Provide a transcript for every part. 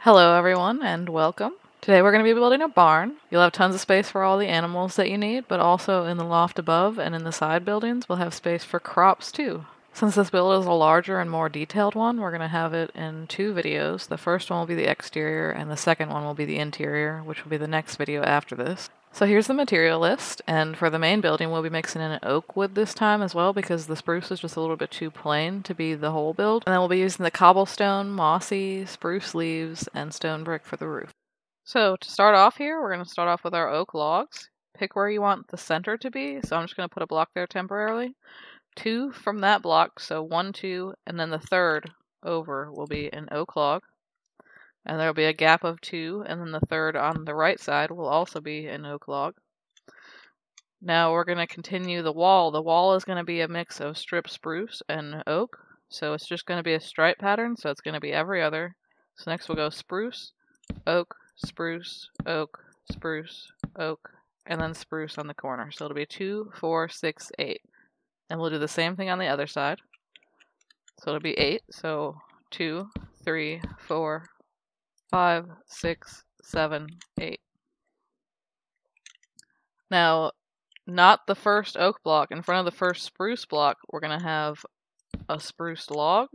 Hello everyone and welcome. Today we're going to be building a barn. You'll have tons of space for all the animals that you need, but also in the loft above and in the side buildings we'll have space for crops too. Since this build is a larger and more detailed one, we're going to have it in two videos. The first one will be the exterior and the second one will be the interior, which will be the next video after this. So here's the material list, and for the main building we'll be mixing in an oak wood this time as well because the spruce is just a little bit too plain to be the whole build. And then we'll be using the cobblestone, mossy, spruce leaves, and stone brick for the roof. So to start off here, we're going to start off with our oak logs. Pick where you want the center to be, so I'm just going to put a block there temporarily. 2 from that block, so 1, 2, and then the third over will be an oak log. And there'll be a gap of 2, and then the third on the right side will also be an oak log. Now we're going to continue the wall. The wall is going to be a mix of strip spruce and oak, so it's just going to be a stripe pattern, so it's going to be every other. So next we'll go spruce, oak, spruce, oak, spruce, oak, and then spruce on the corner. So it'll be 2, 4, 6, 8. And we'll do the same thing on the other side. So it'll be 8, so 2, 3, 4, 5, 6, 7, 8. Now, not the first oak block. In front of the first spruce block, we're going to have a spruce log,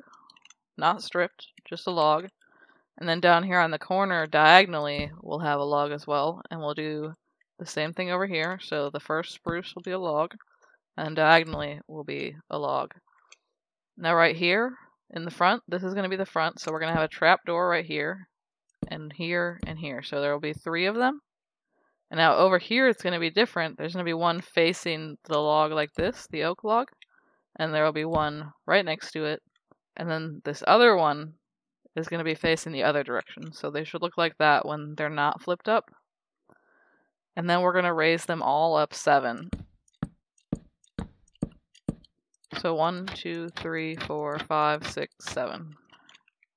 not stripped, just a log. And then down here on the corner, diagonally, we'll have a log as well. And we'll do the same thing over here. So the first spruce will be a log, and diagonally will be a log. Now right here in the front, this is going to be the front, so we're going to have a trap door right here, and here, and here. So there will be 3 of them. And now over here it's going to be different. There's going to be one facing the log like this, the oak log, and there will be one right next to it. And then this other one is going to be facing the other direction. So they should look like that when they're not flipped up. And then we're going to raise them all up 7. So 1, 2, 3, 4, 5, 6, 7.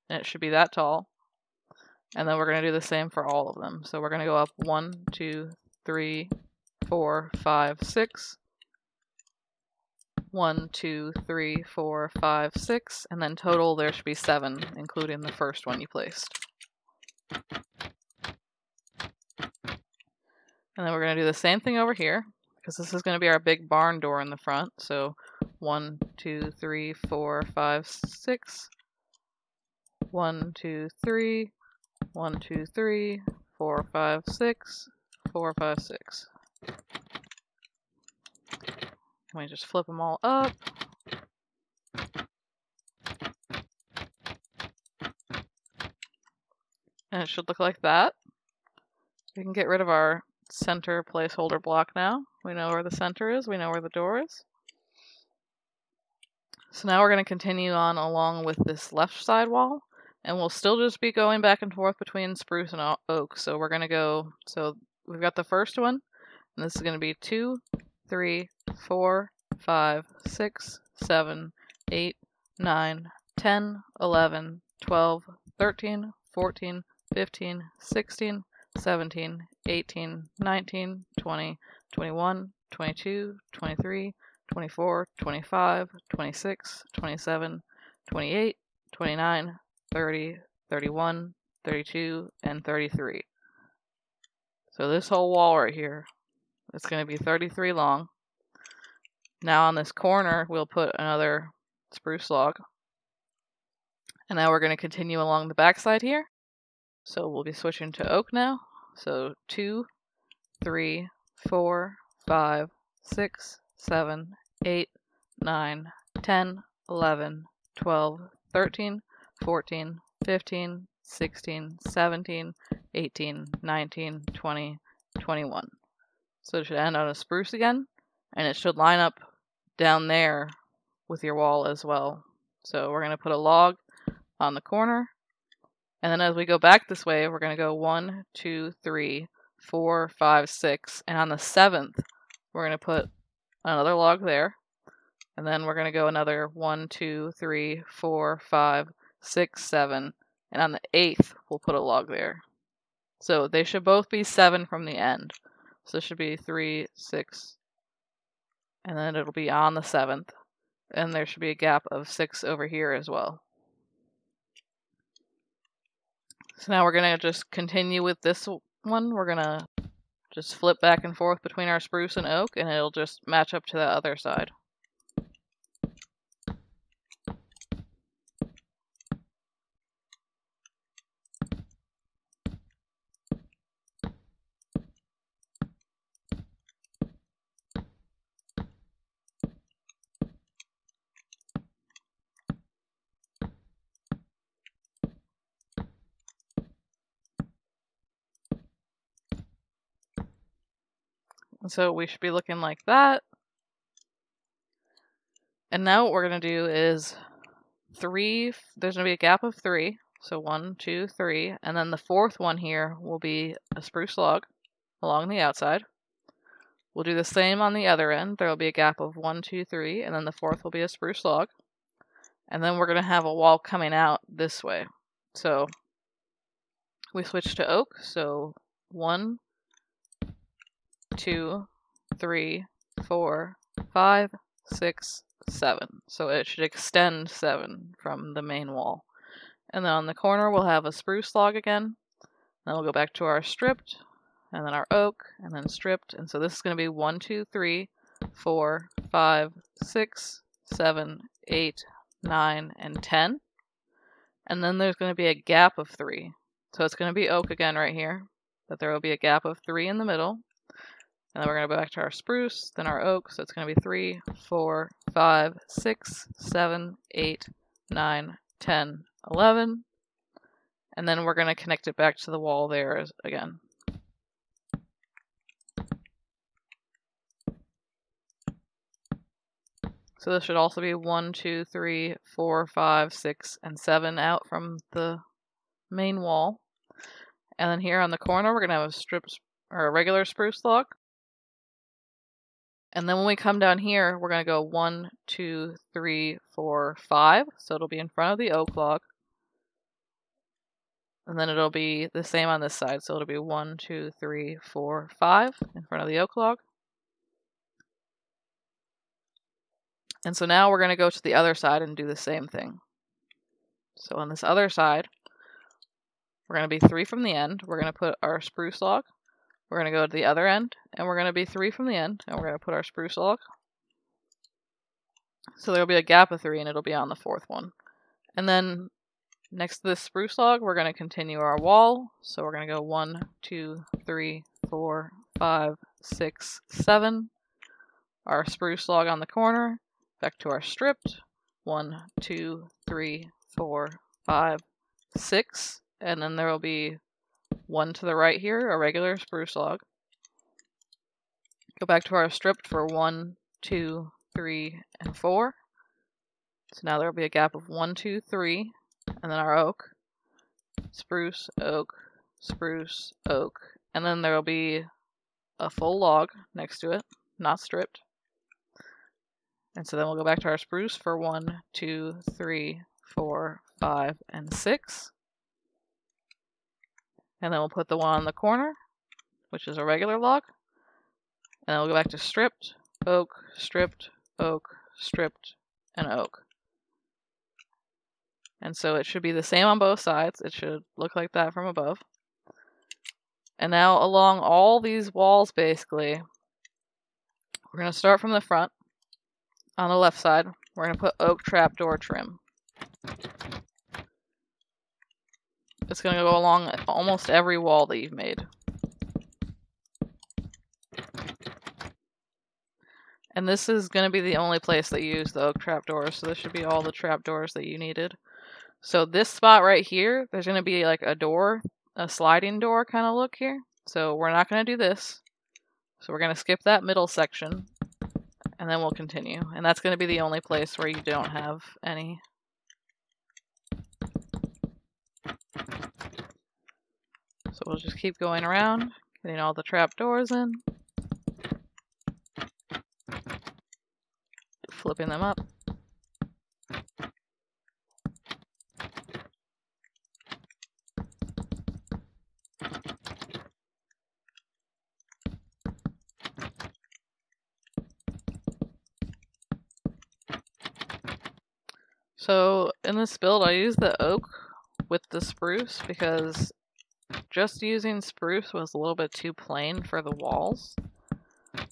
And it should be that tall. And then we're going to do the same for all of them. So we're going to go up 1, 2, 3, 4, 5, 6. 1, 2, 3, 4, 5, 6. And then total there should be 7, including the first one you placed. And then we're going to do the same thing over here, because this is going to be our big barn door in the front. So 1, 2, 3, 4, 5, 6. 1, 2, 3. 1, 2, 3, 4, 5, 6, 4, 5, 6. Let me just flip them all up. And it should look like that. We can get rid of our center placeholder block now. We know where the center is. We know where the door is. So now we're going to continue on along with this left side wall. And we'll still just be going back and forth between spruce and oak. So we're going to go, so we've got the first one, and this is going to be 2, 3, 4, 5, 6, 7, 8, 9, 10, 11, 12, 13, 14, 15, 16, 17, 18, 19, 20, 21, 22, 23, 24, 25, 26, 27, 28, 29, 30, 31, 32, and 33. So this whole wall right here, it's going to be 33 long. Now on this corner, we'll put another spruce log. And now we're going to continue along the back side here. So we'll be switching to oak now. So 2, 3, 4, 5, 6, 7, 8, 9, 10, 11, 12, 13, 14, 15, 16, 17, 18, 19, 20, 21. So it should end on a spruce again, and it should line up down there with your wall as well. So we're going to put a log on the corner, and then as we go back this way, we're going to go 1, 2, 3, 4, 5, 6, and on the 7th, we're going to put another log there, and then we're going to go another 1, 2, 3, 4, 5, 6, 7, and on the 8th, we'll put a log there. So they should both be 7 from the end. So it should be 3, 6, and then it'll be on the 7th. And there should be a gap of 6 over here as well. So now we're going to just continue with this one. We're going to just flip back and forth between our spruce and oak, and it'll just match up to the other side. So we should be looking like that. And now what we're going to do is there's going to be a gap of 3. So 1, 2, 3. And then the fourth one here will be a spruce log along the outside. We'll do the same on the other end. There will be a gap of 1, 2, 3. And then the fourth will be a spruce log. And then we're going to have a wall coming out this way. So we switch to oak. So 1, 2, 3, 4, 5, 6, 7. So it should extend 7 from the main wall. And then on the corner we'll have a spruce log again. Then we'll go back to our stripped, and then our oak, and then stripped. And so this is going to be 1, 2, 3, 4, 5, 6, 7, 8, 9, and 10. And then there's going to be a gap of 3. So it's going to be oak again right here, but there will be a gap of 3 in the middle. And then we're going to go back to our spruce, then our oak. So it's going to be 3, 4, 5, 6, 7, 8, 9, 10, 11. And then we're going to connect it back to the wall there again. So this should also be 1, 2, 3, 4, 5, 6, and 7 out from the main wall. And then here on the corner, we're going to have a strip or a regular spruce log. And then when we come down here, we're going to go 1, 2, 3, 4, 5. So it'll be in front of the oak log. And then it'll be the same on this side. So it'll be 1, 2, 3, 4, 5 in front of the oak log. And so now we're going to go to the other side and do the same thing. So on this other side, we're going to be 3 from the end. We're going to put our spruce log. We're going to go to the other end, and we're going to be 3 from the end, and we're going to put our spruce log. So there'll be a gap of 3, and it'll be on the fourth one. And then next to this spruce log, we're going to continue our wall. So we're going to go 1, 2, 3, 4, 5, 6, 7. Our spruce log on the corner. Back to our stripped. 1, 2, 3, 4, 5, 6. And then there will be 1 to the right here, a regular spruce log. Go back to our stripped for 1, 2, 3, and 4. So now there will be a gap of 1, 2, 3, and then our oak, spruce, oak, and then there will be a full log next to it, not stripped. And so then we'll go back to our spruce for 1, 2, 3, 4, 5, and 6. And then we'll put the one on the corner, which is a regular log. And then we'll go back to stripped, oak, and oak. And so it should be the same on both sides. It should look like that from above. And now along all these walls, basically, we're going to start from the front. On the left side, we're going to put oak trapdoor trim. It's going to go along almost every wall that you've made. And this is going to be the only place that you use the oak trapdoors, so this should be all the trapdoors that you needed. So this spot right here, there's going to be like a door, a sliding door kind of look here. So we're not going to do this. So we're going to skip that middle section, and then we'll continue. And that's going to be the only place where you don't have any. So we'll just keep going around, getting all the trapdoors in. Flipping them up. So in this build, I use the oak with the spruce because just using spruce was a little bit too plain for the walls.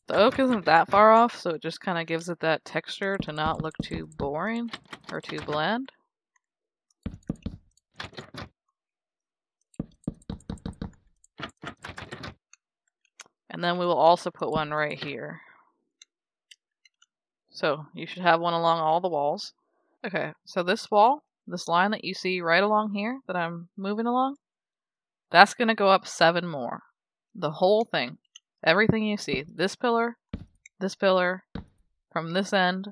The oak isn't that far off, so it just kind of gives it that texture to not look too boring or too bland. And then we will also put one right here. So you should have one along all the walls. Okay, so this wall, this line that you see right along here that I'm moving along, that's going to go up 7 more. The whole thing. Everything you see. This pillar, from this end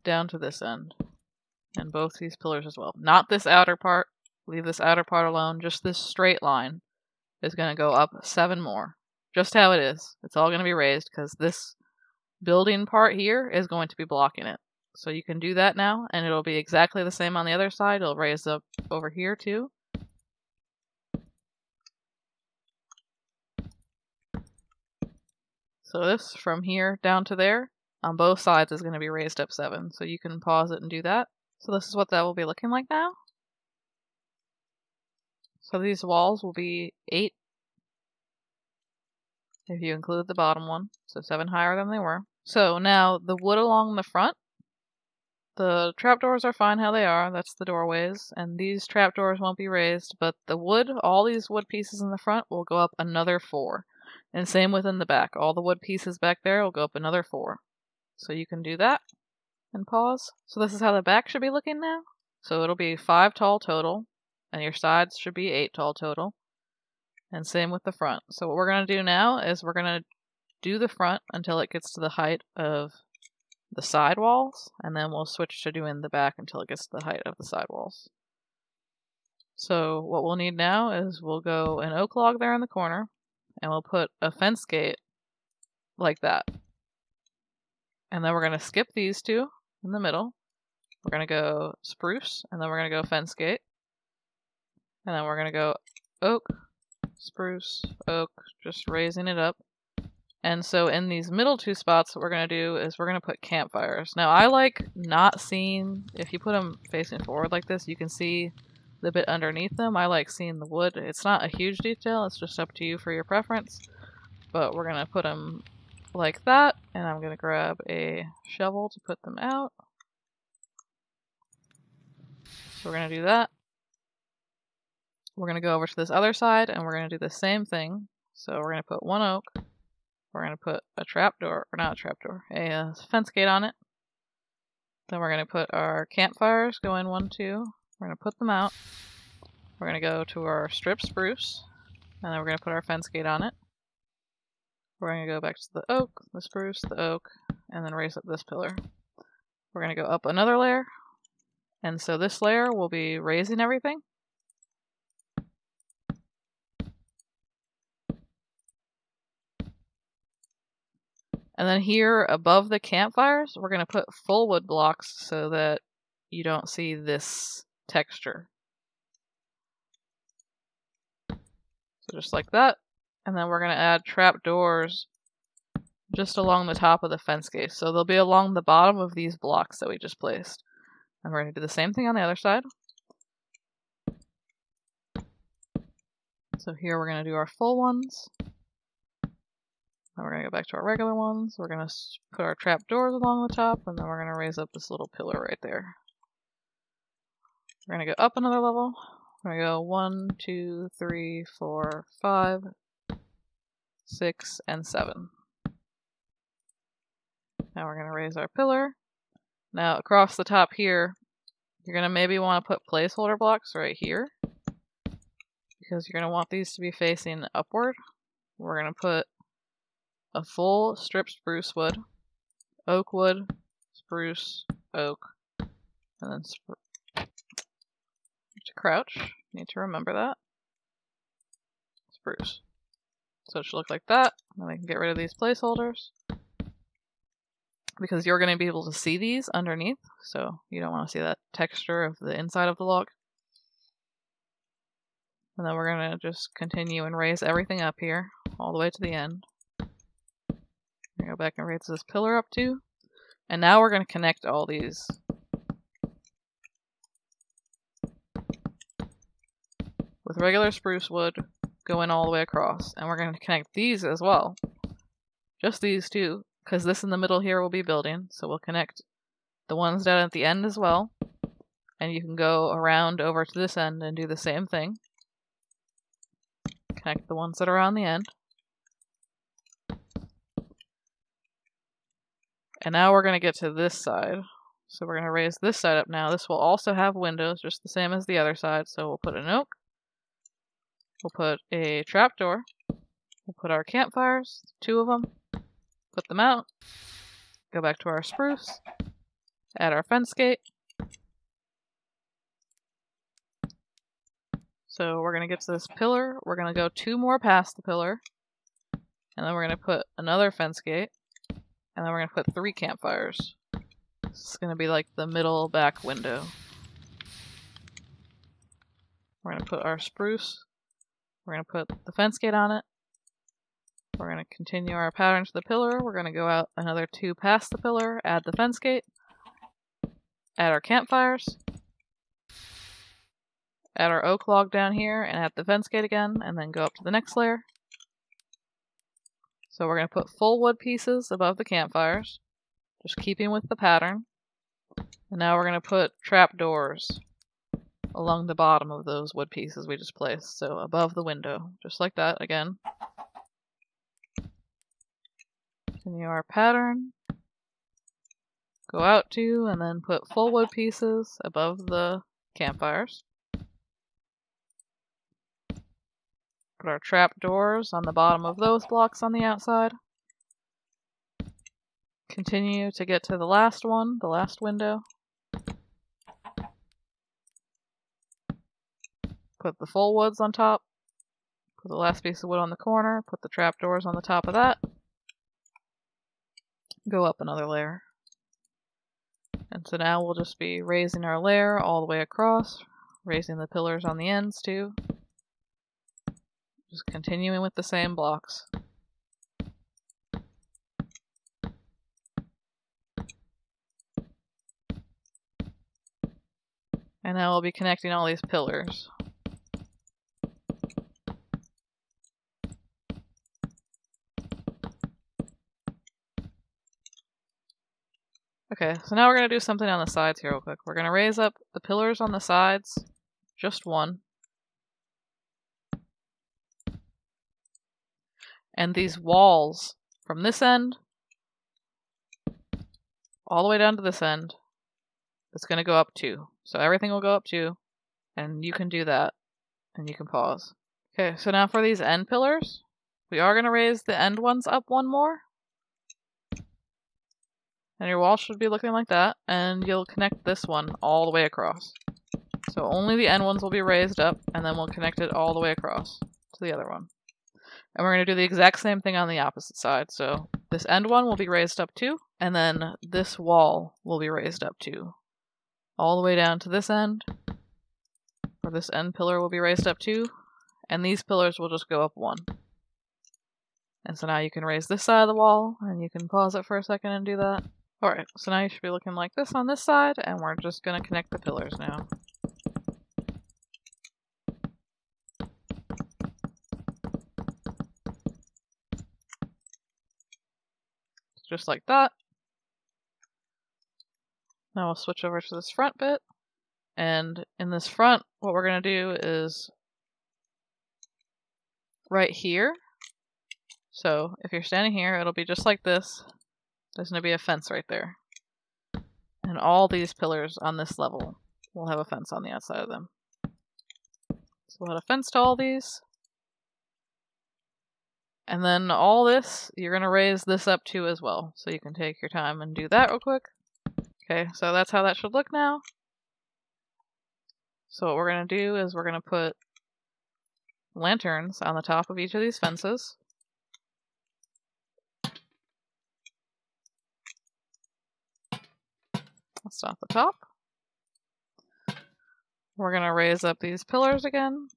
down to this end. And both these pillars as well. Not this outer part. Leave this outer part alone. Just this straight line is going to go up 7 more. Just how it is. It's all going to be raised because this building part here is going to be blocking it. So you can do that now, and it'll be exactly the same on the other side. It'll raise up over here too. So this from here down to there on both sides is going to be raised up 7. So you can pause it and do that. So this is what that will be looking like now. So these walls will be 8 if you include the bottom one. So 7 higher than they were. So now the wood along the front, the trapdoors are fine how they are. That's the doorways. And these trapdoors won't be raised. But the wood, all these wood pieces in the front will go up another 4. And same within the back. All the wood pieces back there will go up another 4. So you can do that and pause. So this is how the back should be looking now. So it'll be 5 tall total. And your sides should be 8 tall total. And same with the front. So what we're going to do now is we're going to do the front until it gets to the height of the side walls, and then we'll switch to doing the back until it gets to the height of the side walls. So what we'll need now is we'll go an oak log there in the corner, and we'll put a fence gate like that. And then we're going to skip these 2 in the middle. We're going to go spruce, and then we're going to go fence gate. And then we're going to go oak, spruce, oak, just raising it up. And so in these middle 2 spots, what we're going to do is we're going to put campfires. Now I like not seeing, if you put them facing forward like this, you can see the bit underneath them. I like seeing the wood. It's not a huge detail, it's just up to you for your preference. But we're going to put them like that, and I'm going to grab a shovel to put them out. So we're going to do that. We're going to go over to this other side, and we're going to do the same thing. So we're going to put 1 oak. We're going to put a trapdoor, or not a trapdoor, a fence gate on it. Then we're going to put our campfires, go in 1, 2. We're going to put them out. We're going to go to our strip spruce, and then we're going to put our fence gate on it. We're going to go back to the oak, the spruce, the oak, and then raise up this pillar. We're going to go up another layer, and so this layer will be raising everything. And then here above the campfires, we're going to put full wood blocks so that you don't see this texture. So just like that. And then we're going to add trapdoors just along the top of the fence gate. So they'll be along the bottom of these blocks that we just placed. And we're going to do the same thing on the other side. So here we're going to do our full ones. Then we're going to go back to our regular ones. We're going to put our trapdoors along the top, and then we're going to raise up this little pillar right there. We're going to go up another level. We're going to go 1, 2, 3, 4, 5, 6, and 7. Now we're going to raise our pillar. Now across the top here, you're going to maybe want to put placeholder blocks right here, because you're going to want these to be facing upward. We're going to put a full strip spruce wood, oak wood, spruce, oak, and then to crouch. Need to remember that. Spruce. So it should look like that. Then we can get rid of these placeholders, because you're going to be able to see these underneath, so you don't want to see that texture of the inside of the log. And then we're going to just continue and raise everything up here all the way to the end. Go back and raise this pillar up too. And now we're going to connect all these. with regular spruce wood going all the way across. And we're going to connect these as well. Just these two, because this in the middle here will be building. So we'll connect the ones down at the end as well. And you can go around over to this end and do the same thing. Connect the ones that are on the end. And now we're going to get to this side. So we're going to raise this side up now. This will also have windows, just the same as the other side. So we'll put an oak. We'll put a trapdoor. We'll put our campfires, 2 of them. Put them out. Go back to our spruce. Add our fence gate. So we're going to get to this pillar. We're going to go 2 more past the pillar. And then we're going to put another fence gate. And then we're going to put 3 campfires. This is going to be like the middle back window. We're going to put our spruce. We're going to put the fence gate on it. We're going to continue our pattern to the pillar. We're going to go out another 2 past the pillar, add the fence gate, add our campfires, add our oak log down here, and add the fence gate again, and then go up to the next layer. So we're going to put full wood pieces above the campfires, just keeping with the pattern. And now we're going to put trapdoors along the bottom of those wood pieces we just placed, so above the window, just like that again. Continue our pattern, go out 2, and then put full wood pieces above the campfires. Put our trapdoors on the bottom of those blocks on the outside. Continue to get to the last one, the last window. Put the full woods on top. Put the last piece of wood on the corner. Put the trapdoors on the top of that. Go up another layer. And so now we'll just be raising our layer all the way across, raising the pillars on the ends too. Just continuing with the same blocks. And now we'll be connecting all these pillars. Okay, so now we're going to do something on the sides here real quick. We're going to raise up the pillars on the sides, just 1. And these walls from this end all the way down to this end, it's going to go up 2. So everything will go up 2, and you can do that, and you can pause. Okay, so now for these end pillars, we are going to raise the end ones up 1 more. And your wall should be looking like that, and you'll connect this one all the way across. So only the end ones will be raised up, and then we'll connect it all the way across to the other one. And we're going to do the exact same thing on the opposite side. So this end one will be raised up 2, and then this wall will be raised up 2. All the way down to this end, or this end pillar will be raised up 2, and these pillars will just go up 1. And so now you can raise this side of the wall, and you can pause it for a second and do that. Alright, so now you should be looking like this on this side, and we're just going to connect the pillars now. Just like that. Now we'll switch over to this front bit, and in this front, what we're going to do is right here. So if you're standing here, it'll be just like this. There's going to be a fence right there. And all these pillars on this level will have a fence on the outside of them. So we'll add a fence to all these. And then all this, you're going to raise this up too as well. So you can take your time and do that real quick. Okay, so that's how that should look now. So what we're going to do is we're going to put lanterns on the top of each of these fences. That's not the top. We're going to raise up these pillars again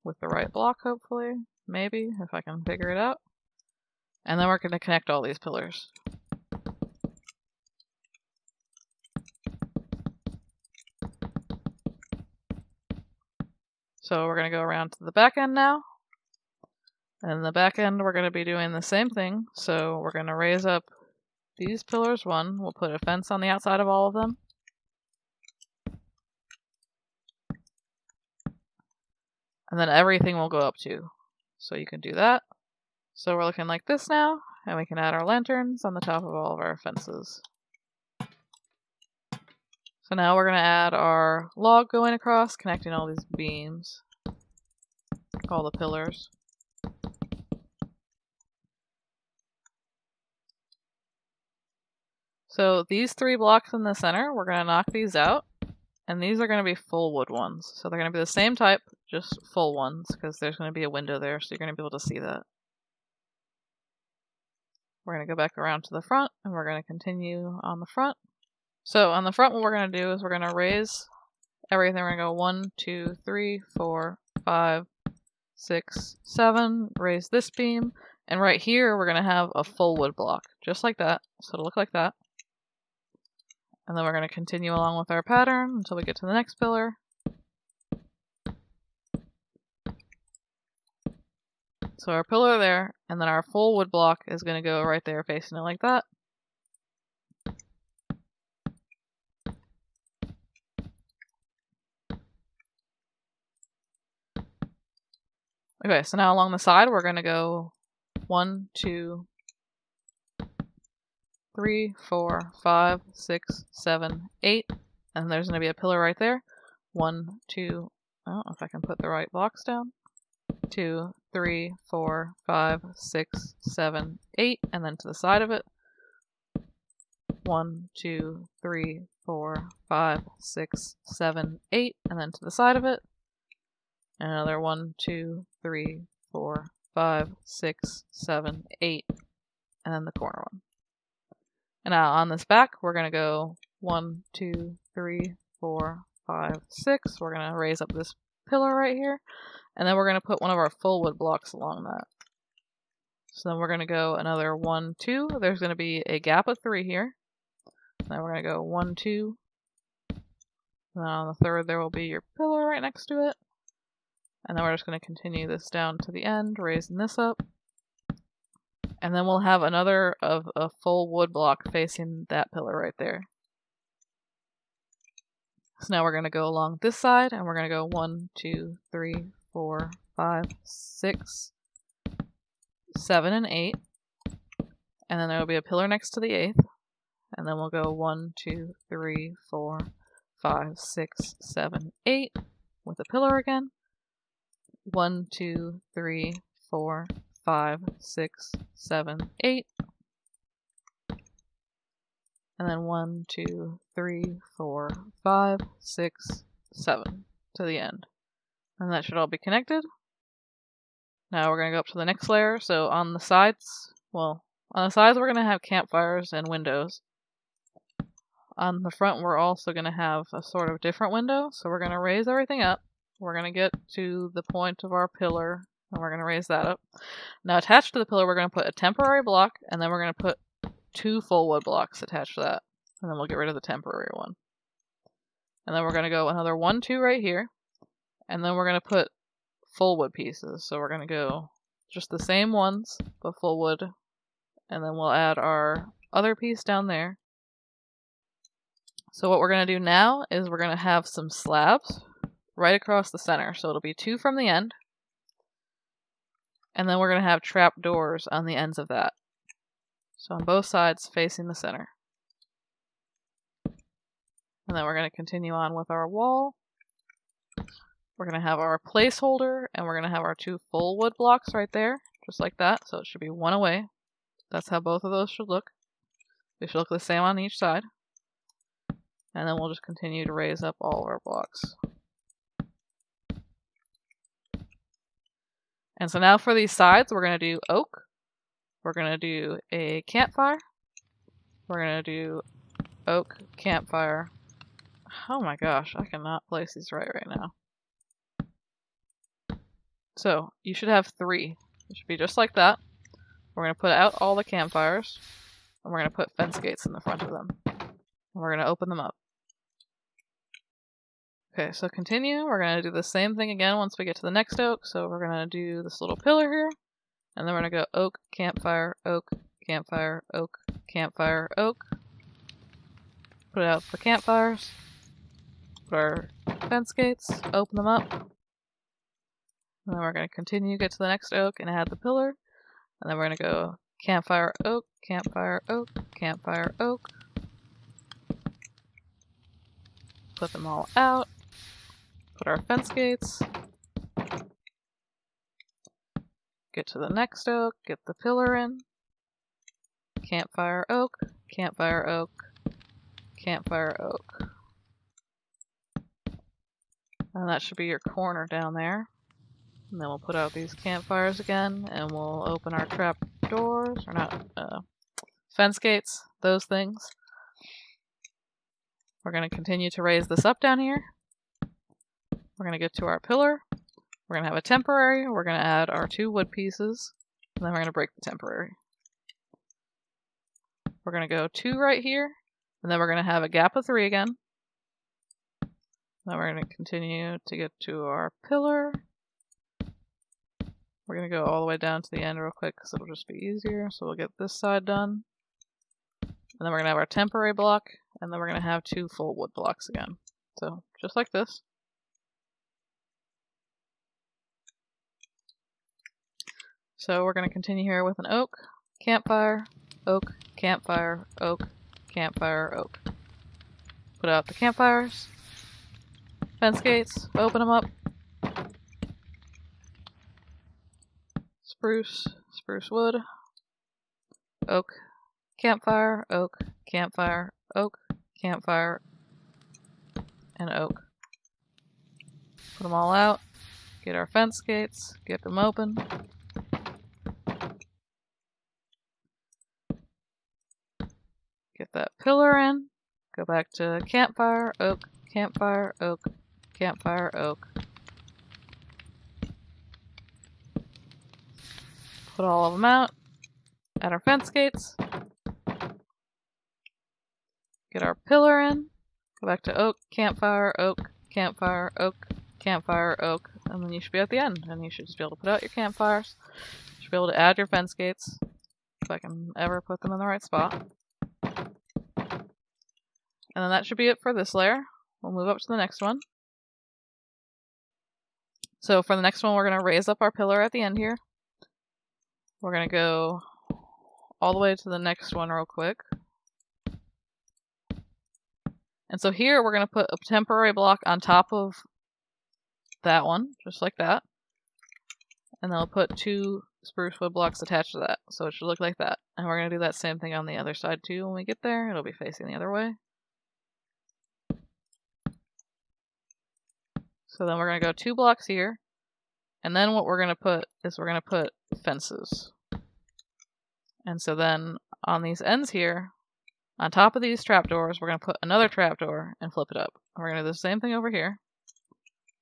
with the right block, hopefully. Maybe, if I can figure it out. And then we're going to connect all these pillars. So we're going to go around to the back end now. And in the back end, we're going to be doing the same thing. So we're going to raise up these pillars one. We'll put a fence on the outside of all of them. And then everything will go up too. So you can do that. So we're looking like this now. And we can add our lanterns on the top of all of our fences. So now we're going to add our log going across, connecting all these beams, all the pillars. So these 3 blocks in the center, we're going to knock these out, and these are going to be full wood ones. So they're going to be the same type, just full ones, because there's going to be a window there, so you're going to be able to see that. We're going to go back around to the front, and we're going to continue on the front. So on the front, what we're going to do is we're going to raise everything. We're going to go 1, 2, 3, 4, 5, 6, 7, raise this beam, and right here we're going to have a full wood block, just like that, so it'll look like that. And then we're going to continue along with our pattern until we get to the next pillar. So our pillar there, and then our full wood block is going to go right there facing it like that. Okay, so now along the side, we're going to go 1, 2, 3, 4, 5, 6, 7, 8. And there's going to be a pillar right there. 1, 2, I don't know if I can put the right blocks down. 2, 3, 4, 5, 6, 7, 8. And then to the side of it. 1, 2, 3, 4, 5, 6, 7, 8. And then to the side of it. Another 1, 2, 3, 4, 5, 6, 7, 8, and then the corner one. And now on this back, we're going to go 1, 2, 3, 4, 5, 6. We're going to raise up this pillar right here, and then we're going to put one of our full wood blocks along that. So then we're going to go another 1, 2. There's going to be a gap of 3 here. Then we're going to go 1, 2. And then on the third, there will be your pillar right next to it. And then we're just going to continue this down to the end, raising this up. And then we'll have another of a full wood block facing that pillar right there. So now we're going to go along this side, and we're going to go 1, 2, 3, 4, 5, 6, 7, and 8. And then there will be a pillar next to the 8th. And then we'll go 1, 2, 3, 4, 5, 6, 7, 8 with a pillar again. 1, 2, 3, 4, 5, 6, 7, 8. And then 1, 2, 3, 4, 5, 6, 7 to the end. And that should all be connected. Now we're going to go up to the next layer. So on the sides, we're going to have campfires and windows. On the front, we're also going to have a sort of different window. So we're going to raise everything up. We're going to get to the point of our pillar, and we're going to raise that up. Now attached to the pillar, we're going to put a temporary block, and then we're going to put 2 full wood blocks attached to that. And then we'll get rid of the temporary one. And then we're going to go another 1, 2 right here. And then we're going to put full wood pieces. So we're going to go just the same ones, but full wood. And then we'll add our other piece down there. So what we're going to do now is we're going to have some slabs right across the center. So it'll be 2 from the end. And then we're going to have trap doors on the ends of that. So on both sides facing the center. And then we're going to continue on with our wall. We're going to have our placeholder, and we're going to have our 2 full wood blocks right there, just like that. So it should be 1 away. That's how both of those should look. They should look the same on each side. And then we'll just continue to raise up all of our blocks. And so now for these sides, we're going to do oak. We're going to do a campfire. We're going to do oak, campfire. Oh my gosh, I cannot place these right now. So you should have 3. It should be just like that. We're going to put out all the campfires, and we're going to put fence gates in the front of them. And we're going to open them up. Okay, so continue. We're going to do the same thing again once we get to the next oak. So we're going to do this little pillar here, and then we're going to go oak, campfire, oak, campfire, oak, campfire, oak. Put out the campfires. Put our fence gates, open them up. And then we're going to continue, get to the next oak, and add the pillar. And then we're going to go campfire, oak, campfire, oak, campfire, oak. Put them all out. Put our fence gates. Get to the next oak, get the pillar in. Campfire, oak, campfire, oak, campfire, oak. And that should be your corner down there. And then we'll put out these campfires again, and we'll open our trap doors, or not, fence gates, those things. We're going to continue to raise this up down here. We're going to get to our pillar. We're going to have a temporary. We're going to add our 2 wood pieces, and then we're going to break the temporary. We're going to go 2 right here, and then we're going to have a gap of 3 again. Then we're going to continue to get to our pillar. We're going to go all the way down to the end real quick because it'll just be easier. So we'll get this side done. And then we're going to have our temporary block, and then we're going to have 2 full wood blocks again. So just like this. So we're going to continue here with an oak, campfire, oak, campfire, oak, campfire, oak. Put out the campfires. Fence gates, open them up. Spruce, spruce wood, oak, campfire, oak, campfire, oak, campfire, and oak. Put them all out. Get our fence gates, get them open. Get that pillar in. Go back to campfire, oak, campfire, oak, campfire, oak. Put all of them out. Add our fence gates. Get our pillar in. Go back to oak, campfire, oak, campfire, oak, campfire, oak. And then you should be at the end. And you should just be able to put out your campfires. You should be able to add your fence gates. If I can ever put them in the right spot. And then that should be it for this layer. We'll move up to the next one. So for the next one, we're going to raise up our pillar at the end here. We're going to go all the way to the next one real quick. And so here we're going to put a temporary block on top of that one, just like that. And then we'll put 2 spruce wood blocks attached to that. So it should look like that. And we're going to do that same thing on the other side too when we get there. It'll be facing the other way. So then we're going to go 2 blocks here. And then what we're going to put is we're going to put fences. And so then on these ends here, on top of these trapdoors, we're going to put another trapdoor and flip it up. We're going to do the same thing over here.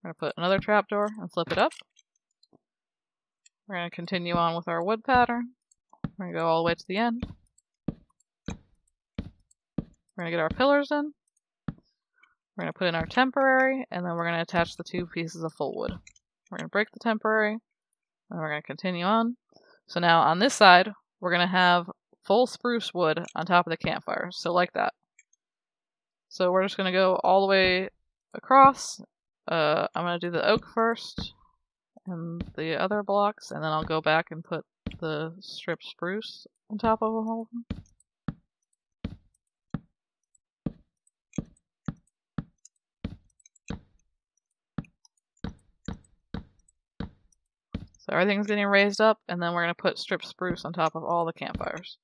We're going to put another trapdoor and flip it up. We're going to continue on with our wood pattern. We're going to go all the way to the end. We're going to get our pillars in. We're going to put in our temporary, and then we're going to attach the 2 pieces of full wood. We're going to break the temporary, and we're going to continue on. So now on this side, we're going to have full spruce wood on top of the campfire, so like that. So we're just going to go all the way across. I'm going to do the oak first, and the other blocks, and then I'll go back and put the strip spruce on top of them all. So everything's getting raised up, and then we're going to put strip spruce on top of all the campfires.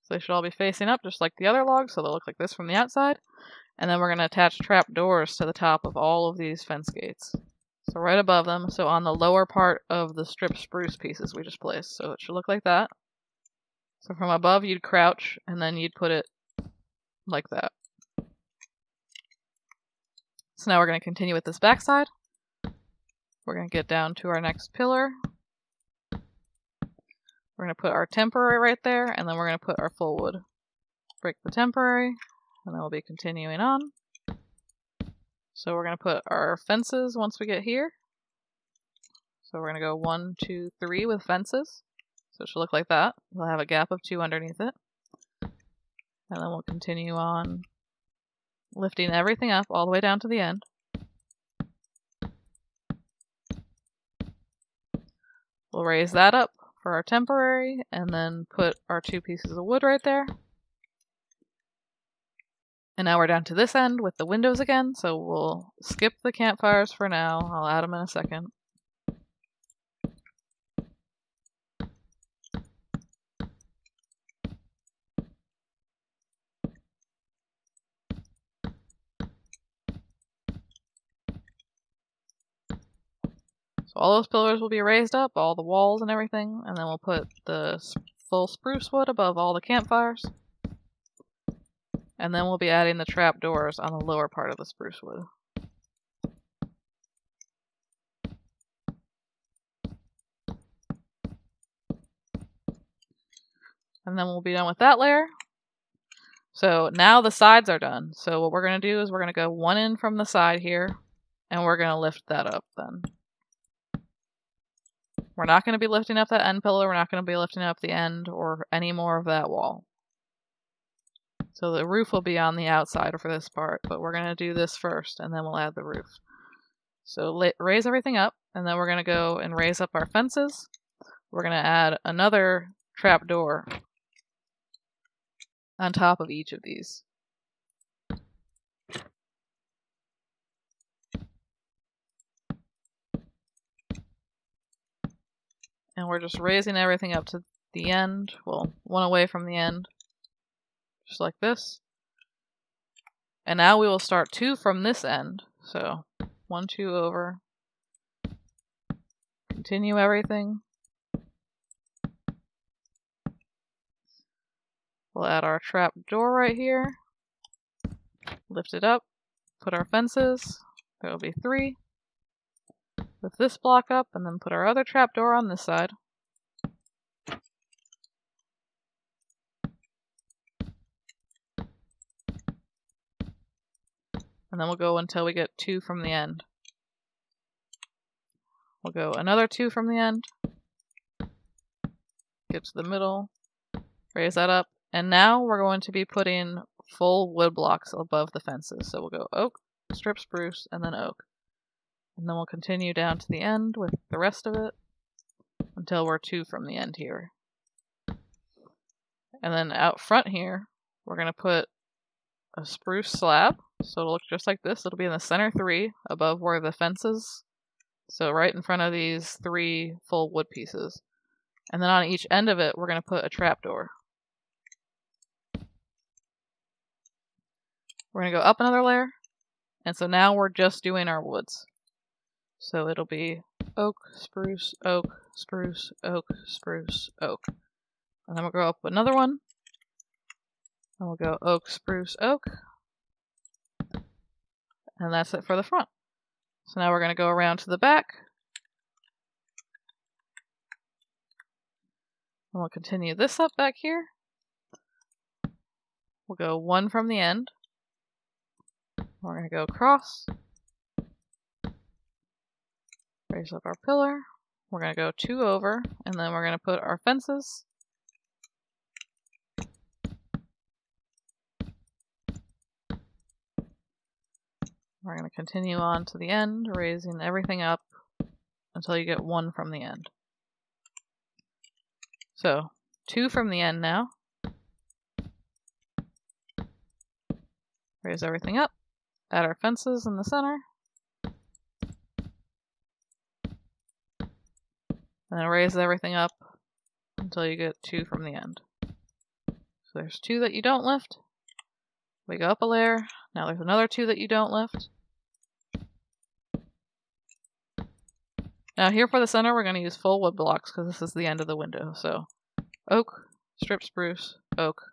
So they should all be facing up just like the other logs, so they'll look like this from the outside. And then we're going to attach trap doors to the top of all of these fence gates. So right above them, so on the lower part of the strip spruce pieces we just placed. So it should look like that. So from above you'd crouch, and then you'd put it like that. So now we're going to continue with this back side. We're going to get down to our next pillar. We're going to put our temporary right there, and then we're going to put our full wood. Break the temporary, and then we'll be continuing on. So we're going to put our fences once we get here. So we're going to go 1, 2, 3 with fences. So it should look like that. We'll have a gap of 2 underneath it. And then we'll continue on lifting everything up all the way down to the end. We'll raise that up for our temporary, and then put our 2 pieces of wood right there. And now we're down to this end with the windows again, so we'll skip the campfires for now. I'll add them in a second. So all those pillars will be raised up, all the walls and everything, and then we'll put the full spruce wood above all the campfires. And then we'll be adding the trapdoors on the lower part of the spruce wood. And then we'll be done with that layer. So now the sides are done. So what we're going to do is we're going to go 1 in from the side here, and we're going to lift that up then. We're not going to be lifting up that end pillar. We're not going to be lifting up the end or any more of that wall. So the roof will be on the outside for this part, but we're going to do this first, and then we'll add the roof. So raise everything up, and then we're going to go and raise up our fences. We're going to add another trapdoor on top of each of these. And we're just raising everything up to the end. Well, 1 away from the end. Just like this. And now we will start 2 from this end. So 1, 2 over. Continue everything. We'll add our trap door right here. Lift it up. Put our fences. There will be 3. Lift this block up, and then put our other trap door on this side. And then we'll go until we get 2 from the end. We'll go another 2 from the end. Get to the middle. Raise that up. And now we're going to be putting full wood blocks above the fences. So we'll go oak, strip spruce, and then oak. And then we'll continue down to the end with the rest of it until we're 2 from the end here. And then out front here, we're going to put a spruce slab. So it'll look just like this. It'll be in the center 3 above where the fence is. So right in front of these 3 full wood pieces. And then on each end of it, we're going to put a trapdoor. We're going to go up another layer. And so now we're just doing our woods. So it'll be oak, spruce, oak, spruce, oak, spruce, oak. And then we'll go up another one. And we'll go oak, spruce, oak. And that's it for the front. So now we're going to go around to the back. And we'll continue this up back here. We'll go 1 from the end. We're going to go across. Raise up our pillar. We're going to go 2 over, and then we're going to put our fences. We're going to continue on to the end, raising everything up until you get 1 from the end. So, 2 from the end now. Raise everything up. Add our fences in the center. And then raise everything up until you get 2 from the end. So there's 2 that you don't lift. We go up a layer. Now there's another 2 that you don't lift. Now here for the center, we're going to use full wood blocks because this is the end of the window. So oak, strip spruce, oak.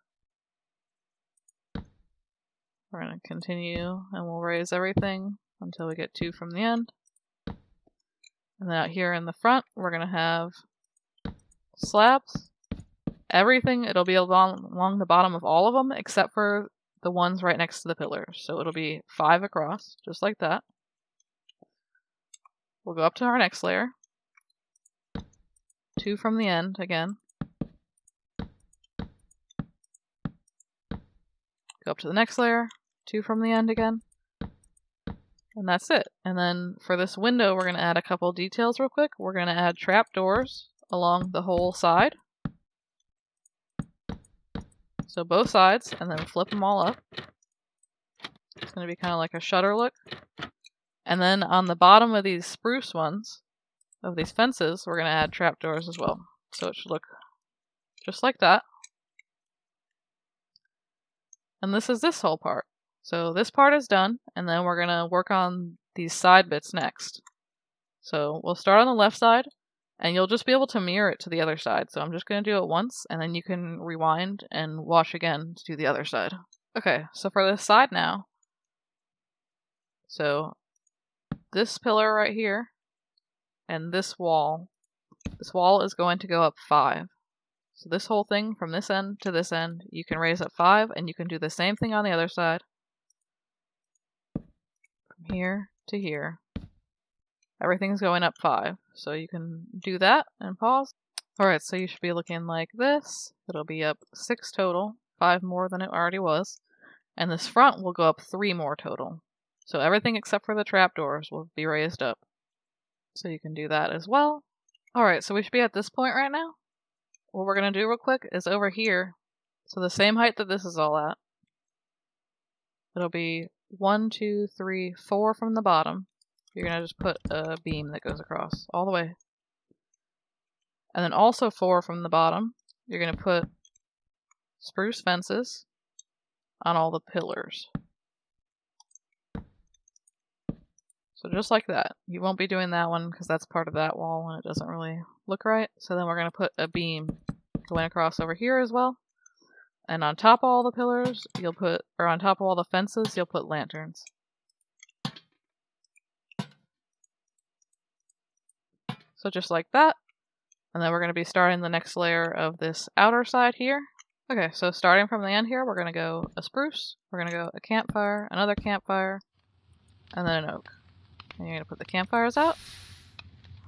We're going to continue and we'll raise everything until we get 2 from the end. And then out here in the front, we're going to have slabs. everything, it'll be along the bottom of all of them except for the ones right next to the pillars. So it'll be 5 across, just like that. We'll go up to our next layer. 2 from the end again. Go up to the next layer. 2 from the end again. And that's it. And then for this window, we're going to add a couple details real quick. We're going to add trapdoors along the whole side. So both sides, and then flip them all up. It's going to be kind of like a shutter look. And then on the bottom of these spruce ones, of these fences, we're going to add trapdoors as well. So it should look just like that. And this is this whole part. So this part is done, and then we're going to work on these side bits next. So we'll start on the left side, and you'll just be able to mirror it to the other side. So I'm just going to do it once, and then you can rewind and watch again to do the other side. Okay, so for this side now, so this pillar right here, and this wall is going to go up 5. So this whole thing from this end to this end, you can raise up 5, and you can do the same thing on the other side. From here to here. Everything's going up 5. So you can do that and pause. Alright, so you should be looking like this. It'll be up 6 total, 5 more than it already was. And this front will go up 3 more total. So everything except for the trapdoors will be raised up. So you can do that as well. Alright, so we should be at this point right now. What we're going to do real quick is over here, so the same height that this is all at. It'll be 1, 2, 3, 4 from the bottom. You're going to just put a beam that goes across all the way. And then also 4 from the bottom. You're going to put spruce fences on all the pillars. So just like that. You won't be doing that one because that's part of that wall and it doesn't really look right. So then we're going to put a beam going across over here as well. And on top of all the pillars, you'll put, or on top of all the fences, you'll put lanterns. So just like that. And then we're going to be starting the next layer of this outer side here. Okay, so starting from the end here, we're going to go a spruce, we're going to go a campfire, another campfire, and then an oak. And you're going to put the campfires out.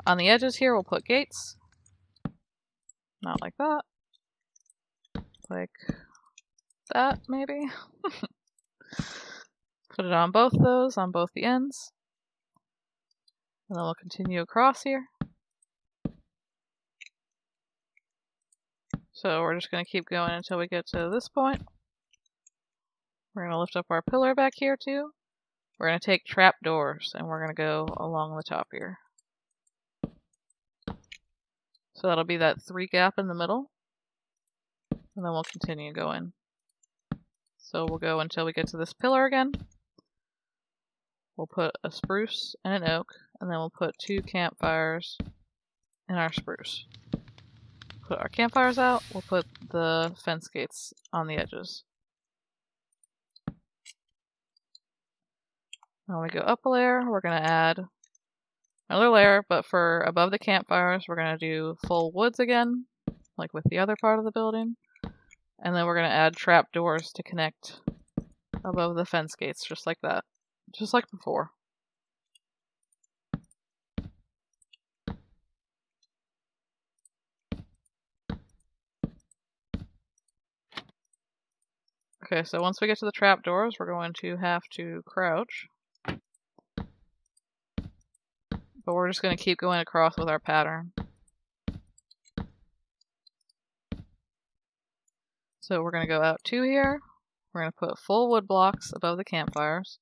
On the edges here, we'll put gates. Not like that. Like that, maybe. Put it on both those, on both the ends. And then we'll continue across here. So we're just going to keep going until we get to this point. We're going to lift up our pillar back here too. We're going to take trapdoors and we're going to go along the top here. So that'll be that 3 gap in the middle. And then we'll continue going. So we'll go until we get to this pillar again. We'll put a spruce and an oak, and then we'll put 2 campfires in our spruce. Put our campfires out, we'll put the fence gates on the edges. Now we go up a layer, we're going to add another layer, but for above the campfires, we're going to do full woods again, like with the other part of the building. And then we're going to add trapdoors to connect above the fence gates, just like that. Just like before. Okay, so once we get to the trapdoors, we're going to have to crouch. But we're just going to keep going across with our pattern. So we're going to go out 2 here. We're going to put full wood blocks above the campfires.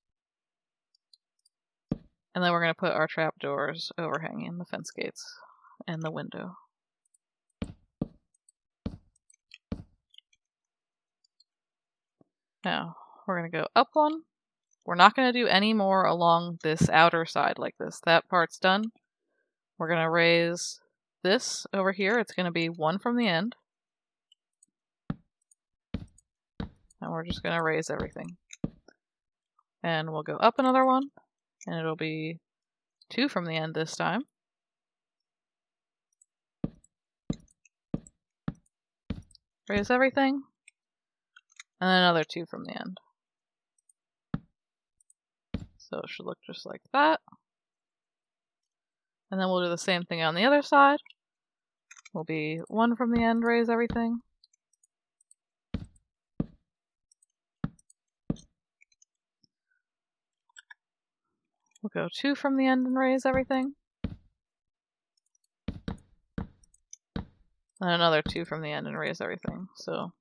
And then we're going to put our trapdoors overhanging the fence gates and the window. Now, we're going to go up 1. We're not going to do any more along this outer side like this. That part's done. We're going to raise this over here. It's going to be 1 from the end. And we're just going to raise everything. And we'll go up another 1. And it'll be 2 from the end this time. raise everything, and then another 2 from the end. So it should look just like that. And then we'll do the same thing on the other side. Will be 1 from the end, raise everything. We'll go 2 from the end and raise everything. And another 2 from the end and raise everything. So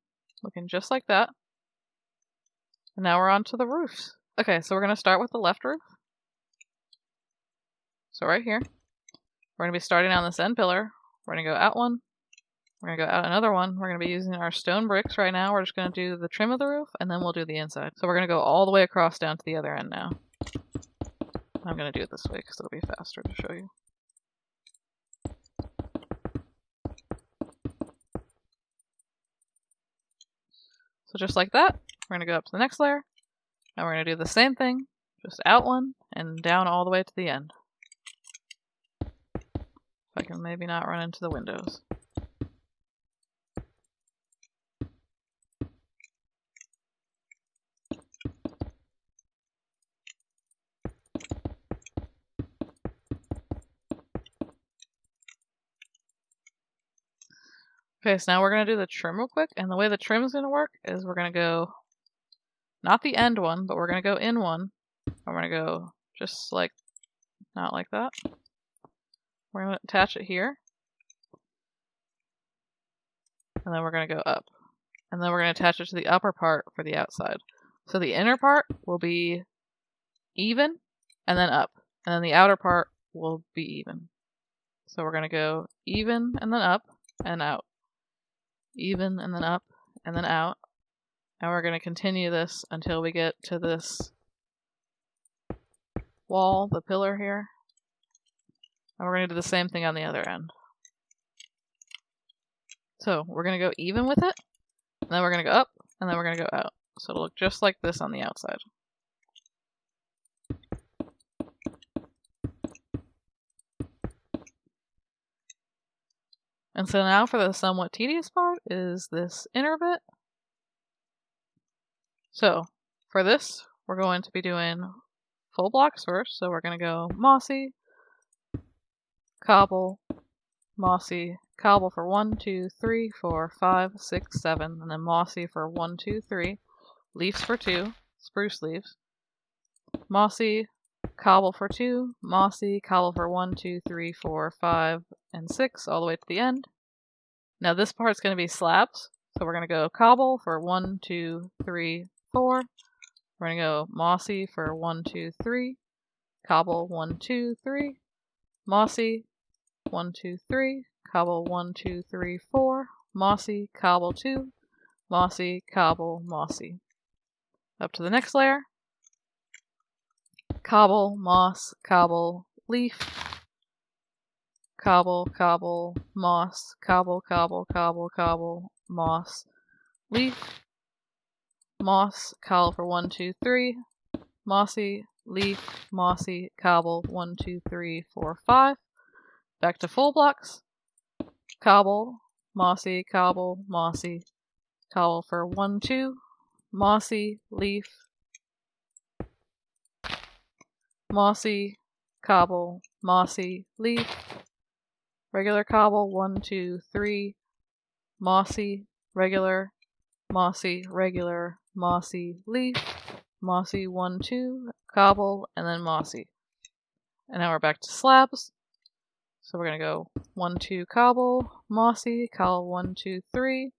looking just like that. And now we're on to the roofs. Okay, so we're going to start with the left roof. So right here, we're going to be starting on this end pillar. We're going to go out 1. We're going to go out another 1. We're going to be using our stone bricks right now. We're just going to do the trim of the roof, and then we'll do the inside. So we're going to go all the way across down to the other end now. I'm going to do it this way because it'll be faster to show you. So just like that, we're going to go up to the next layer, and we're going to do the same thing, just out 1 and down all the way to the end. If I can maybe not run into the windows. Okay, so now we're going to do the trim real quick, and the way the trim is going to work is we're going to go, not the end one, but we're going to go in 1, and we're going to go just like, not like that. We're going to attach it here, and then we're going to go up, and then we're going to attach it to the upper part for the outside. So the inner part will be even, and then up, and then the outer part will be even. So we're going to go even, and then up, and out. Even, and then up, and then out. And we're going to continue this until we get to this wall, the pillar here. And we're going to do the same thing on the other end. So we're going to go even with it, and then we're going to go up, and then we're going to go out. So it'll look just like this on the outside. And so now for the somewhat tedious part is this inner bit. So for this, we're going to be doing full blocks first. So we're going to go mossy, cobble, mossy, cobble for 1, 2, 3, 4, 5, 6, 7, and then mossy for 1, 2, 3, leaves for 2, spruce leaves, mossy, cobble for 2, mossy, cobble for 1, 2, 3, 4, 5, and 6, all the way to the end. Now this part's going to be slabs, so we're going to go cobble for 1, 2, 3, 4. We're going to go mossy for 1, 2, 3, cobble 1, 2, 3, mossy 1, 2, 3, cobble 1, 2, 3, 4, mossy, cobble 2, mossy, cobble, mossy. Up to the next layer. Cobble, moss, cobble, leaf, cobble, cobble, moss, cobble, cobble, cobble, cobble, moss, leaf, moss, cobble for 1, 2, 3, mossy, leaf, mossy, cobble, 1, 2, 3, 4, 5. Back to full blocks. Cobble, mossy, cobble, mossy, cobble for 1, 2, mossy, leaf, mossy, cobble, mossy, leaf, regular cobble 1, 2, 3, mossy, regular, mossy, regular, mossy, leaf, mossy 1, 2, cobble, and then mossy. And now we're back to slabs. So we're going to go 1, 2, cobble, mossy, cobble 1, 2, 3,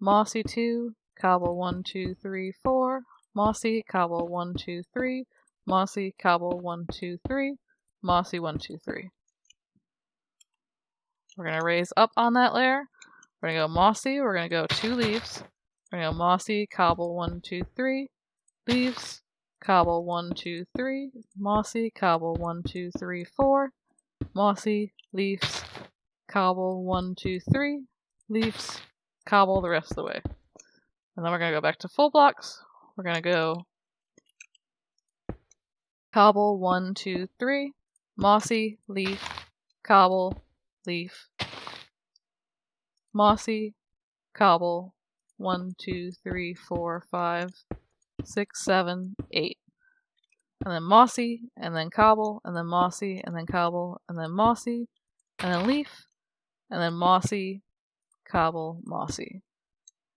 mossy 2, cobble 1, 2, 3, 4, mossy, cobble 1, 2, 3, mossy, cobble 1, 2, 3, mossy 1, 2, 3. We're going to raise up on that layer. We're going to go mossy, we're going to go 2 leaves. We're going to go mossy, cobble 1, 2, 3, leaves, cobble 1, 2, 3, mossy, cobble 1, 2, 3, 4, mossy, leaves, cobble 1, 2, 3, leaves, cobble the rest of the way. And then we're going to go back to full blocks. We're going to go cobble 1, 2, 3, mossy, leaf, cobble, leaf, mossy, cobble, 1, 2, 3, 4, 5, 6, 7, 8. And then mossy, and then cobble, and then mossy, and then cobble, and then mossy, and then leaf, and then mossy, cobble, mossy.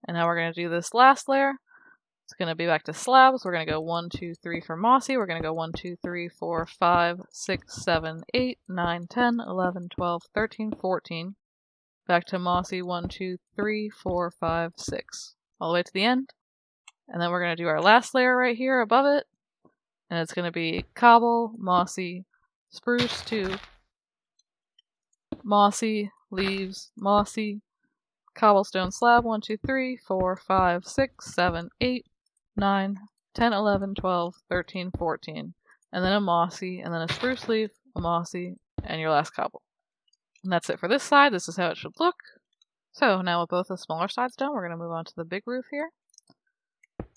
And now we're going to do this last layer. It's going to be back to slabs. We're going to go 1, 2, 3 for mossy. We're going to go 1, 2, 3, 4, 5, 6, 7, 8, 9, 10, 11, 12, 13, 14. Back to mossy 1, 2, 3, 4, 5, 6. All the way to the end. And then we're going to do our last layer right here above it. And it's going to be cobble, mossy, spruce 2, mossy, leaves, mossy, cobblestone slab 1, 2, 3, 4, 5, 6, 7, 8, 9, 10, 11, 12, 13, 14. And then a mossy, and then a spruce leaf, a mossy, and your last cobble. And that's it for this side. This is how it should look. So now with both the smaller sides done, we're going to move on to the big roof here.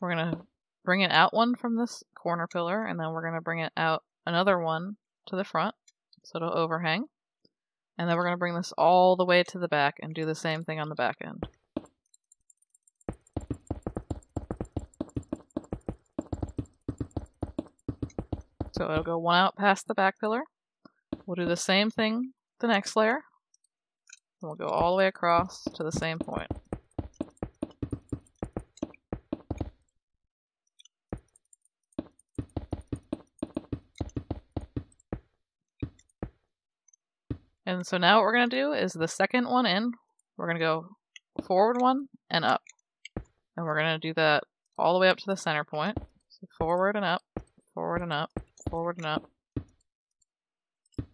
We're going to bring it out one from this corner pillar, and then we're going to bring it out another one to the front, so it'll overhang. And then we're going to bring this all the way to the back and do the same thing on the back end. So it'll go one out past the back pillar. We'll do the same thing the next layer. And we'll go all the way across to the same point. And so now what we're going to do is the second one in, we're going to go forward one and up. And we're going to do that all the way up to the center point. So forward and up, forward and up, forward and up.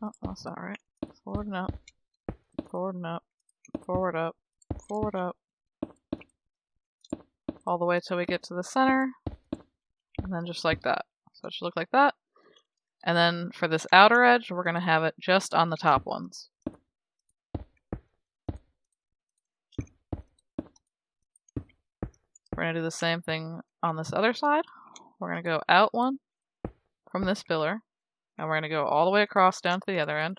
Oh, that's not right. Forward and up, forward and up, forward up, forward up. All the way till we get to the center. And then just like that. So it should look like that. And then for this outer edge, we're going to have it just on the top ones. We're going to do the same thing on this other side. We're going to go out one from this pillar, and we're going to go all the way across down to the other end.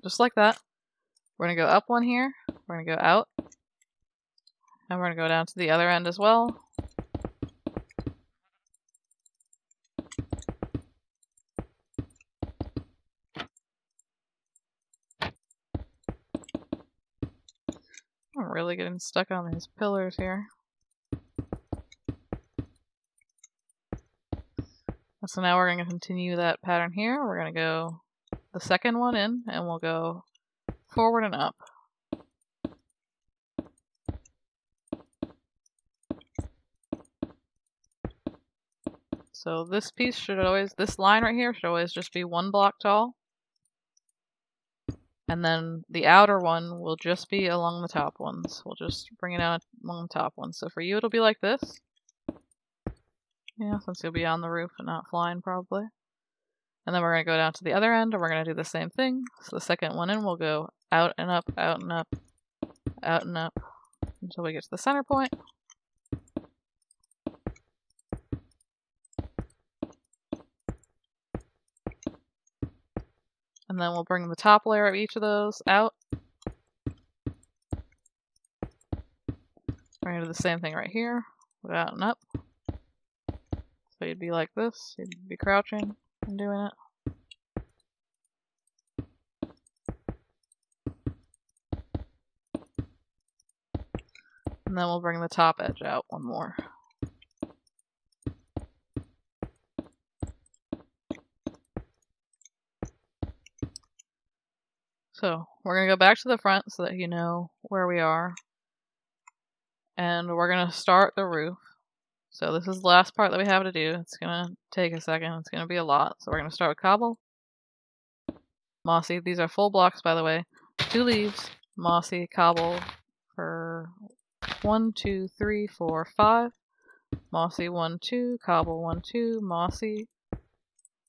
Just like that. We're going to go up one here, we're going to go out, and we're going to go down to the other end as well. I'm really getting stuck on these pillars here. So now we're going to continue that pattern here. We're going to go the second one in, and we'll go forward and up. So this piece should always, this line right here should always just be 1 block tall. And then the outer one will just be along the top ones. We'll just bring it out along the top ones. So for you, it'll be like this. Yeah, since you'll be on the roof and not flying probably. And then we're going to go down to the other end, and we're going to do the same thing. So the second one in, we'll go out and up, out and up, out and up, until we get to the center point. And then we'll bring the top layer of each of those out. We're going to do the same thing right here, go out and up. So you'd be like this, you'd be crouching and doing it. And then we'll bring the top edge out one more. So we're going to go back to the front so that you know where we are. And we're going to start the roof. So this is the last part that we have to do. It's going to take a second. It's going to be a lot. So we're going to start with cobble, mossy. These are full blocks, by the way. 2 leaves, mossy, cobble for 1, 2, 3, 4, 5. Mossy 1, 2, cobble 1, 2, mossy,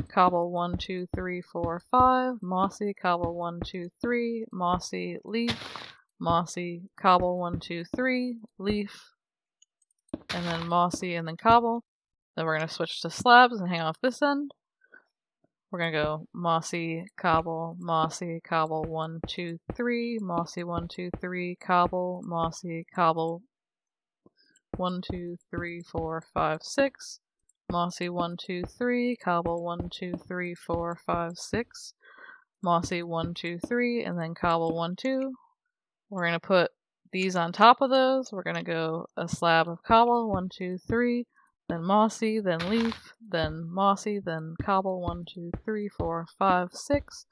cobble 1, 2, 3, 4, 5, mossy, cobble 1, 2, 3, mossy, leaf, mossy, cobble 1, 2, 3, leaf, and then mossy and then cobble. Then we're going to switch to slabs and hang off this end. We're going to go mossy, cobble, 1, 2, 3, mossy, 1, 2, 3, cobble, mossy, cobble, 1, 2, 3, 4, 5, 6, mossy, 1, 2, 3, cobble, 1, 2, 3, 4, 5, 6, mossy, 1, 2, 3, and then cobble, 1, 2. We're going to put these on top of those. We're going to go a slab of cobble, 1, 2, 3, then mossy, then leaf, then mossy, then cobble, 1, 2, 3, 4, 5, 6,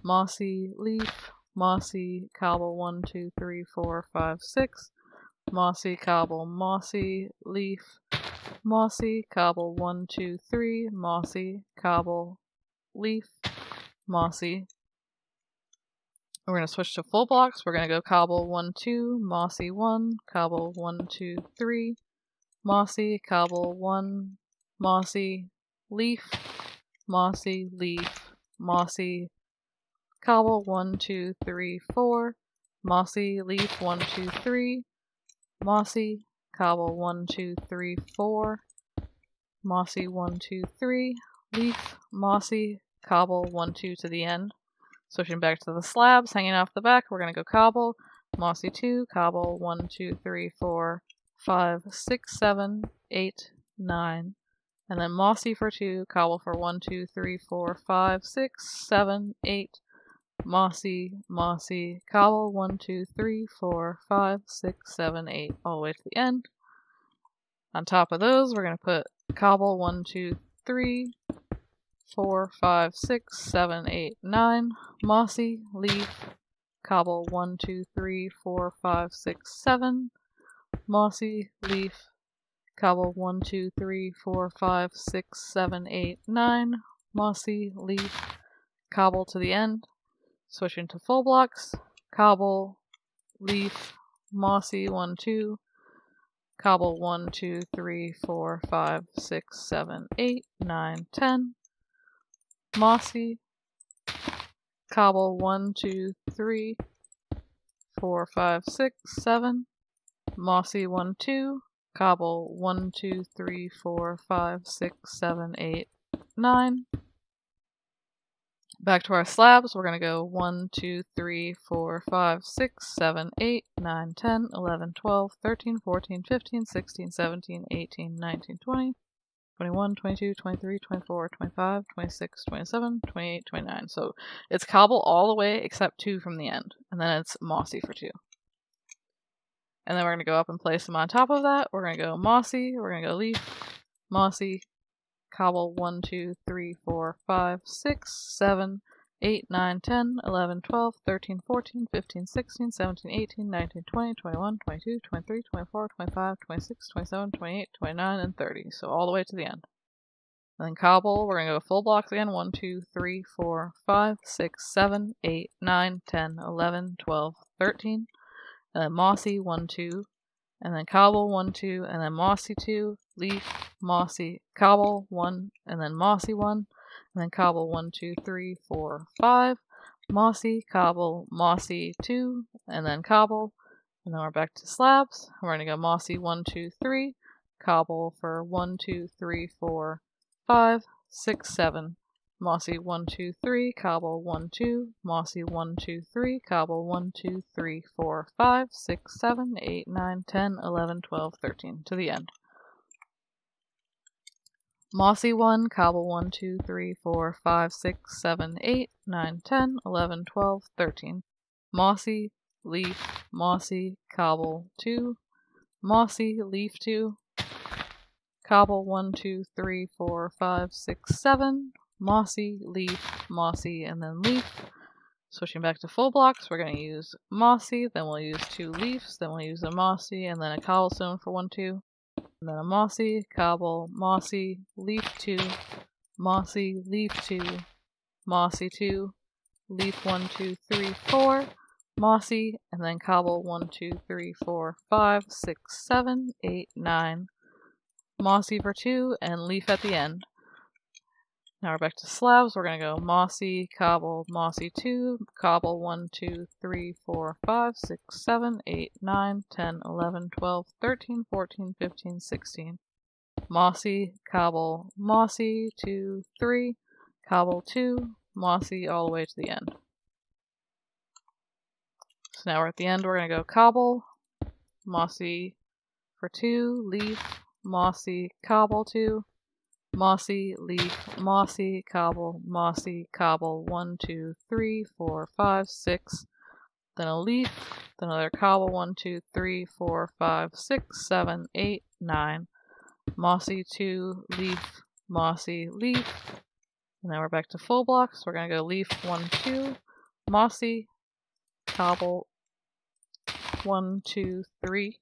mossy, leaf, mossy, cobble, 1, 2, 3, 4, 5, 6, mossy, cobble, mossy, leaf, mossy, cobble, 1, 2, 3, mossy, cobble, leaf, mossy. We're going to switch to full blocks. We're going to go cobble, 1, 2, mossy, 1, cobble, 1, 2, 3, mossy, cobble, 1, mossy, leaf, mossy, leaf, mossy, cobble, 1, 2, 3, 4, mossy, leaf, 1, 2, 3, mossy, cobble, 1, 2, 3, 4, mossy, 1, 2, 3, leaf, mossy, cobble, 1, 2 to the end. Switching back to the slabs, hanging off the back, we're going to go cobble, mossy 2, cobble, 1, 2, 3, 4, 5, 6, 7, 8, 9, and then mossy for 2, cobble for 1, 2, 3, 4, 5, 6, 7, 8, mossy, mossy, cobble, 1, 2, 3, 4, 5, 6, 7, 8, all the way to the end. On top of those, we're going to put cobble, 1, 2, 3, 4, 5, 6, 7, 8, 9, mossy, leaf, cobble, 1, 2, 3, 4, 5, 6, 7, mossy, leaf, cobble, 1, 2, 3, 4, 5, 6, 7, 8, 9, mossy, leaf, cobble to the end. Switching to full blocks, cobble, leaf, mossy, 1, 2, cobble, 1, 2, 3, 4, 5, 6, 7, 8, 9, 10, mossy, cobble, 1, 2, 3, 4, 5, 6, 7, mossy, 1, 2, cobble, 1, 2, 3, 4, 5, 6, 7, 8, 9. Back to our slabs, we're going to go 1, 2, 3, 4, 5, 6, 7, 8, 9, 10, 11, 12, 13, 14, 15, 16, 17, 18, 19, 20, 21, 22, 23, 24, 25, 26, 27, 28, 29. So it's cobble all the way except 2 from the end. And then it's mossy for 2. And then we're going to go up and place them on top of that. We're going to go mossy, we're going to go leaf, mossy, cobble, 1, 2, 3, 4, 5, 6, 7, 8, 9, 10, 11, 12, 13, 14, 15, 16, 17, 18, 19, 20, 21, 22, 23, 24, 25, 26, 27, 28, 29, and 30. So all the way to the end. And then cobble, we're going to go full blocks again. 1, 2, 3, 4, 5, 6, 7, 8, 9, 10, 11, 12, 13. And then mossy, 1, 2. And then cobble, 1, 2. And then mossy, 2. Leaf, mossy, cobble, 1. And then mossy, 1. And then cobble, 1, 2, 3, 4, 5. Mossy, cobble, mossy, 2. And then cobble. And then we're back to slabs. We're going to go mossy, 1, 2, 3. Cobble for 1, 2, 3, 4, 5, 6, 7. Mossy, 1, 2, 3, cobble, 1, 2, mossy, 1, 2, 3, cobble, 1, 2, 3, 4, 5, 6, 7, 8, 9, 10, 11, 12, 13, to the end. Mossy 1, cobble, 1, 2, 3, 4, 5, 6, 7, 8, 9, 10, 11, 12, 13. Mossy, leaf, mossy, cobble, 2, mossy, leaf, 2, cobble, 1, 2, 3, 4, 5, 6, 7, mossy, leaf, mossy, and then leaf. Switching back to full blocks, we're going to use mossy, then we'll use 2 leaves, then we'll use a mossy, and then a cobblestone for 1, 2. And then a mossy, cobble, mossy, leaf 2, mossy, leaf 2, mossy 2, leaf 1, 2, 3, 4, mossy, and then cobble 1, 2, 3, 4, 5, 6, 7, 8, 9, mossy for 2, and leaf at the end. Now we're back to slabs. We're going to go mossy, cobble, mossy 2, cobble 1, 2, 3, 4, 5, 6, 7, 8, 9, 10, 11, 12, 13, 14, 15, 16. Mossy, cobble, mossy 2, 3, cobble 2, mossy all the way to the end. So now we're at the end, we're going to go cobble, mossy for 2, leaf, mossy, cobble 2, mossy, leaf, mossy, cobble, 1, 2, 3, 4, 5, 6, then a leaf, then another cobble, 1, 2, 3, 4, 5, 6, 7, 8, 9, mossy 2, leaf, mossy, leaf, and now we're back to full blocks. We're going to go leaf 1, 2, mossy, cobble 1, 2, 3,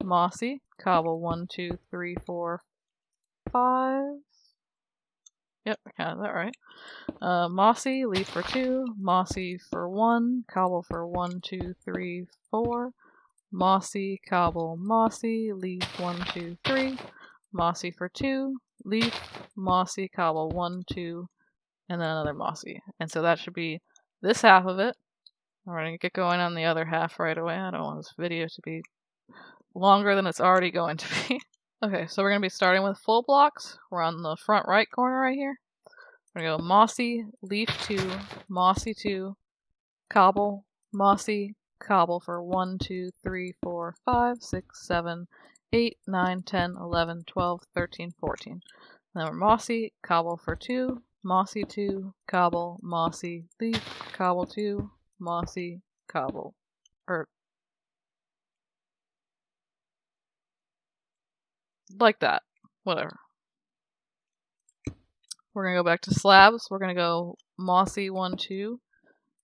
mossy, cobble 1, 2, 3, 4, 5. Yep, I counted that right. Mossy, leaf for 2, mossy for 1, cobble for 1, 2, 3, 4, mossy, cobble, mossy, leaf 1, 2, 3, mossy for 2, leaf, mossy, cobble 1, 2, and then another mossy. And so that should be this half of it. We're going to get going on the other half right away. I don't want this video to be longer than it's already going to be. Okay, so we're going to be starting with full blocks. We're on the front right corner right here. We're going to go mossy, leaf 2, mossy 2, cobble, mossy, cobble for 1, 2, 3, 4, 5, 6, 7, 8, 9, 10, 11, 12, 13, 14. And then we're mossy, cobble for 2, mossy 2, cobble, mossy, leaf, cobble 2, mossy, cobble. Or like that. Whatever. We're going to go back to slabs. We're going to go mossy 1, 2,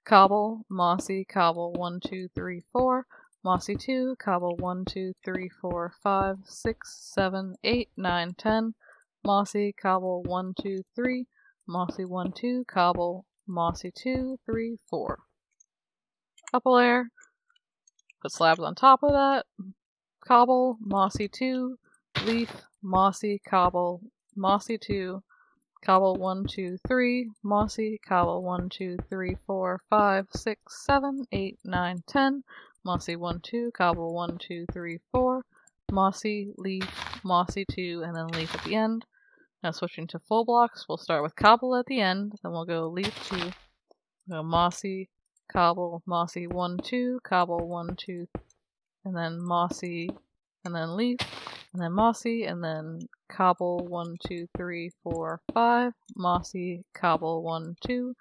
cobble, mossy, cobble 1, 2, 3, 4, mossy 2, cobble 1, 2, 3, 4, 5, 6, 7, 8, 9, 10, mossy, cobble 1, 2, 3, mossy 1, 2, cobble, mossy 2, 3, 4. Up a layer, put slabs on top of that, cobble, mossy 2, leaf, mossy, cobble, mossy 2, cobble 1, 2, 3, mossy, cobble 1, 2, 3, 4, 5, 6, 7, 8, 9, 10, mossy 1, 2, cobble 1, 2, 3, 4, mossy, leaf, mossy 2, and then leaf at the end. Now switching to full blocks, we'll start with cobble at the end, then we'll go leaf 2, go mossy, cobble, mossy 1, 2, cobble 1, 2, and then mossy, and then leaf, and then mossy, and then cobble 1, 2, 3, 4, 5, mossy, cobble 1, 2,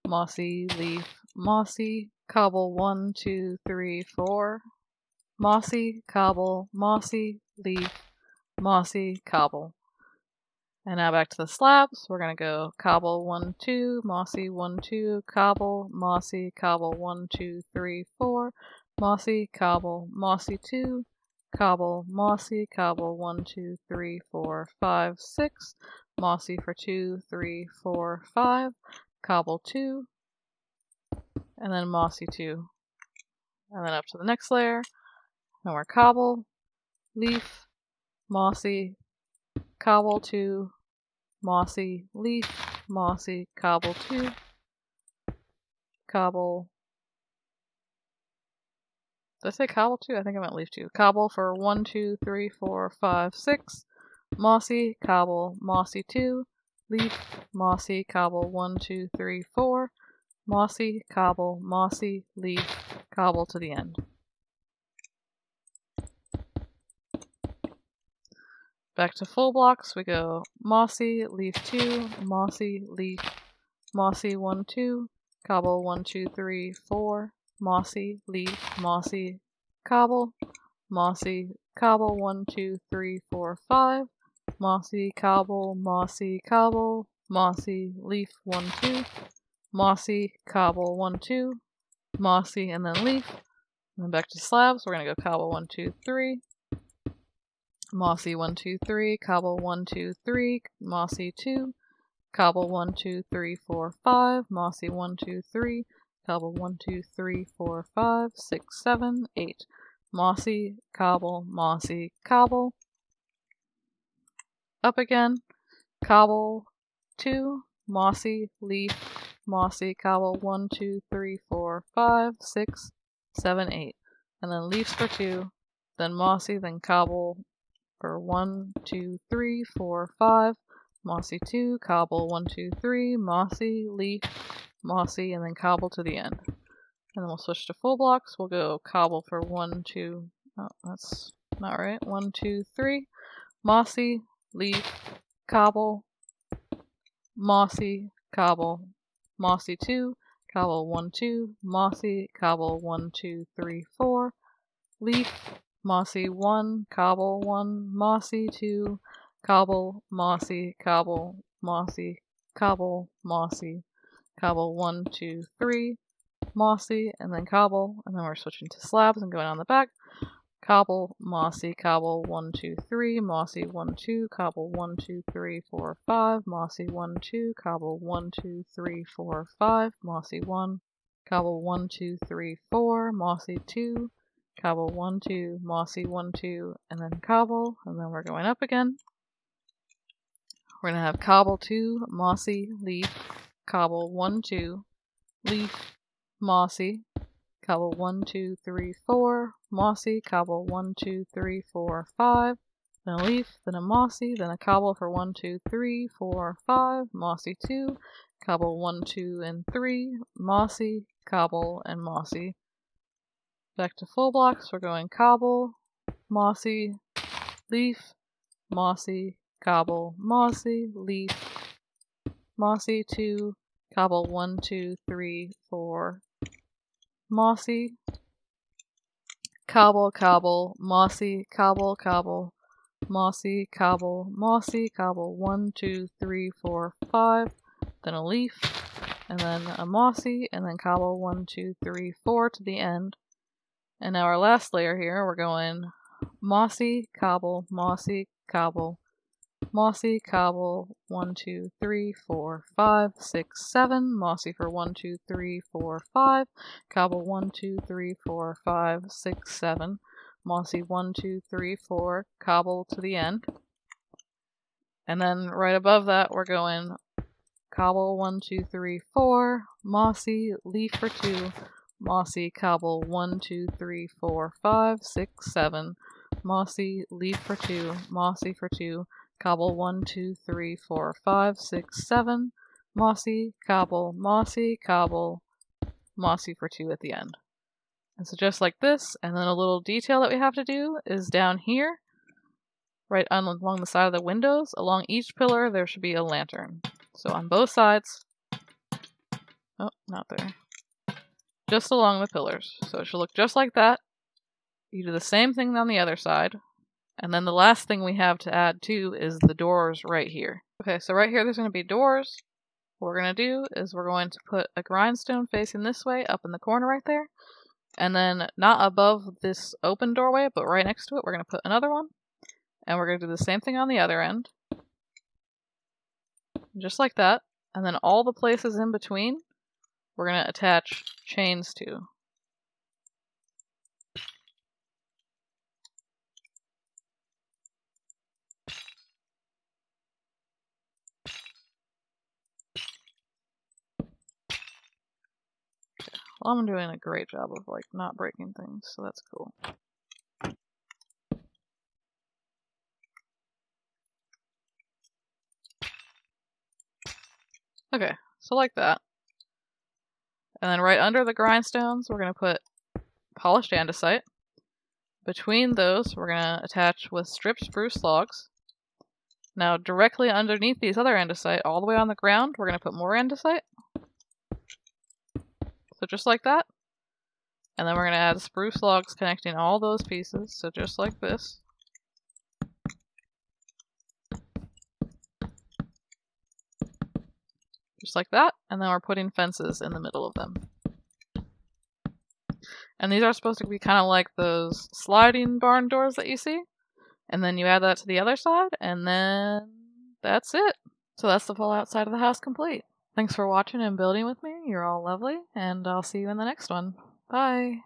mossy, leaf, mossy, cobble 1, 2, 3, 4, mossy, cobble, mossy, leaf, mossy, cobble. And now back to the slabs. We're going to go cobble 1, 2, mossy 1, 2, cobble, mossy, cobble 1, 2, 3, 4, mossy, cobble, mossy 2, cobble, mossy, cobble 1, 2, 3, 4, 5, 6, mossy for 2, 3, 4, 5, cobble 2, and then mossy 2. And then up to the next layer. Now we're cobble, leaf, mossy, cobble 2, mossy, leaf, mossy, cobble 2, cobble. Did I say cobble 2? I think I meant leaf 2. Cobble for 1, 2, 3, 4, 5, 6, mossy, cobble, mossy 2, leaf, mossy, cobble 1, 2, 3, 4, mossy, cobble, mossy, leaf, cobble to the end. Back to full blocks, we go mossy, leaf 2, mossy, leaf, mossy 1, 2, cobble 1, 2, 3, 4, mossy, leaf, mossy, cobble, mossy, cobble 1, 2, 3, 4, 5, mossy, cobble, mossy, cobble, mossy, leaf 1, 2, mossy, cobble 1, 2, mossy, and then leaf. And then back to slabs, we're going to go cobble 1, 2, 3, mossy 1, 2, 3, cobble 1, 2, 3, mossy 2, cobble 1, 2, 3, 4, 5, mossy 1, 2, 3, cobble 1, 2, 3, 4, 5, 6, 7, 8, mossy, cobble, mossy, cobble. Up again, cobble 2, mossy, leaf, mossy, cobble 1, 2, 3, 4, 5, 6, 7, 8, and then leaves for 2, then mossy, then cobble for 1, 2, 3, 4, 5, mossy 2, cobble 1, 2, 3, mossy, leaf, mossy, and then cobble to the end. And then we'll switch to full blocks. We'll go cobble for 1, 2, oh, that's not right. 1, 2, 3, mossy, leaf, cobble, mossy, cobble, mossy 2, cobble 1, 2, mossy, cobble 1, 2, 3, 4, leaf, mossy 1, cobble 1, mossy 2, cobble, mossy, cobble, mossy, cobble, mossy, cobble 1, 2, 3, mossy, and then cobble, and then we're switching to slabs and going on the back. Cobble, mossy, cobble 1, 2, 3, mossy 1, 2, cobble 1, 2, 3, 4, 5, mossy 1, 2, cobble 1, 2, 3, 4, 5, mossy 1, cobble 1, 2, 3, 4, mossy 2, cobble 1, 2, mossy 1, 2, and then cobble, and then we're going up again. We're going to have cobble 2, mossy, leaf, cobble 1, 2, leaf, mossy, cobble 1, 2, 3, 4, mossy, cobble 1, 2, 3, 4, 5, then a leaf, then a mossy, then a cobble for 1, 2, 3, 4, 5, mossy 2, cobble 1, 2, and 3, mossy, cobble, and mossy. Back to full blocks, we're going cobble, mossy, leaf, mossy, cobble, mossy, leaf, mossy 2, cobble 1, 2, 3, 4, mossy, cobble, cobble, mossy, cobble, cobble, mossy, cobble, mossy, cobble, 1, 2, 3, 4, 5, then a leaf, and then a mossy, and then cobble 1, 2, 3, 4 to the end. And now our last layer here, we're going mossy, cobble, mossy, cobble, mossy, cobble, 1, 2, 3, 4, 5, 6, 7, mossy for 1, 2, 3, 4, 5, cobble 1, 2, 3, 4, 5, 6, 7, mossy 1, 2, 3, 4, cobble to the end. And then right above that, we're going cobble 1, 2, 3, 4, mossy, leaf for 2, mossy, cobble 1, 2, 3, 4, 5, 6, 7, mossy, leaf for 2, mossy for 2, cobble 1, 2, 3, 4, 5, 6, 7, mossy, cobble, mossy, cobble, mossy for 2 at the end. And so just like this, and then a little detail that we have to do is down here, right along the side of the windows, along each pillar there should be a lantern. So on both sides, oh, not there, just along the pillars. So it should look just like that. You do the same thing on the other side. And then the last thing we have to add too is the doors right here. Okay, so right here there's going to be doors. What we're going to do is we're going to put a grindstone facing this way up in the corner right there. And then not above this open doorway, but right next to it, we're going to put another one. And we're going to do the same thing on the other end. Just like that. And then all the places in between, we're going to attach chains to. Well, I'm doing a great job of like not breaking things, so that's cool. Okay, so like that. And then right under the grindstones, we're going to put polished andesite. Between those, we're going to attach with stripped spruce logs. Now, directly underneath these other andesite, all the way on the ground, we're going to put more andesite. So just like that. And then we're going to add spruce logs connecting all those pieces, so just like this. Just like that, and then we're putting fences in the middle of them. And these are supposed to be kind of like those sliding barn doors that you see. And then you add that to the other side, and then that's it. So that's the full outside of the house complete. Thanks for watching and building with me. You're all lovely, and I'll see you in the next one. Bye!